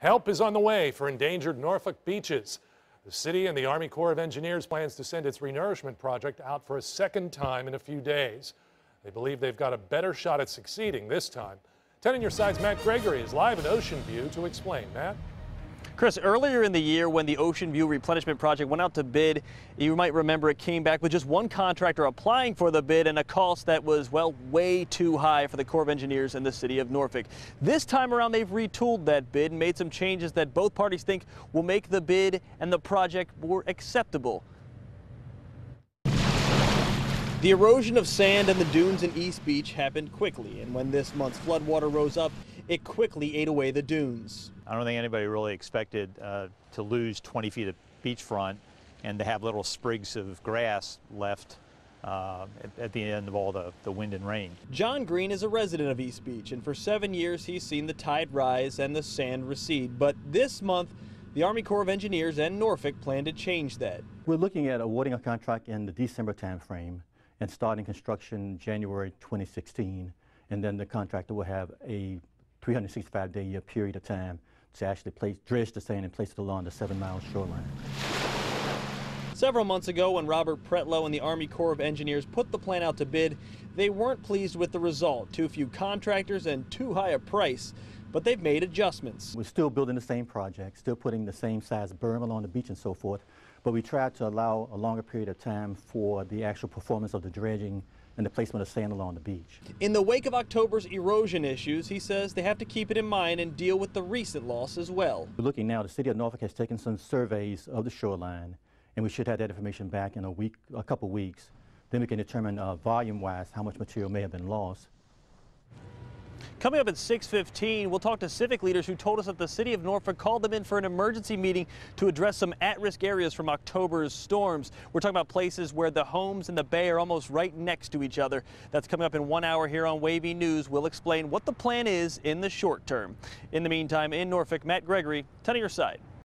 Help is on the way for endangered Norfolk beaches. The city and the Army Corps of Engineers plans to send its renourishment project out for a second time in a few days. They believe they've got a better shot at succeeding this time. 10 on your side's Matt Gregory is live in Ocean View to explain. Matt? Chris, earlier in the year when the Ocean View replenishment project went out to bid, you might remember it came back with just one contractor applying for the bid and a cost that was, well, way too high for the Corps of Engineers and the city of Norfolk. This time around, they've retooled that bid and made some changes that both parties think will make the bid and the project more acceptable. The erosion of sand and the dunes in East Beach happened quickly, and when this month's floodwater rose up, it quickly ate away the dunes. I don't think anybody really expected to lose 20 feet of beachfront and to have little sprigs of grass left at the end of all the wind and rain. John Green is a resident of East Beach, and for 7 years he's seen the tide rise and the sand recede. But this month, the Army Corps of Engineers and Norfolk plan to change that. We're looking at awarding a contract in the December timeframe and starting construction January 2016, and then the contractor will have a 365-day period of time to actually dredge the sand and place it along the 7-mile shoreline. Several months ago, when Robert Pretlow and the Army Corps of Engineers put the plan out to bid, they weren't pleased with the result. Too few contractors and too high a price, but they've made adjustments. We're still building the same project, still putting the same size berm along the beach and so forth, but we tried to allow a longer period of time for the actual performance of the dredging and the placement of sand along the beach. In the wake of October's erosion issues, he says they have to keep it in mind and deal with the recent loss as well. We're looking now, the city of Norfolk has taken some surveys of the shoreline, and we should have that information back in a couple weeks. Then we can determine volume-wise how much material may have been lost. Coming up at 6:15, we'll talk to civic leaders who told us that the city of Norfolk called them in for an emergency meeting to address some at-risk areas from October's storms. We're talking about places where the homes and the bay are almost right next to each other. That's coming up in 1 hour here on Wavy News. We'll explain what the plan is in the short term. In the meantime, in Norfolk, Matt Gregory, 10 on your side.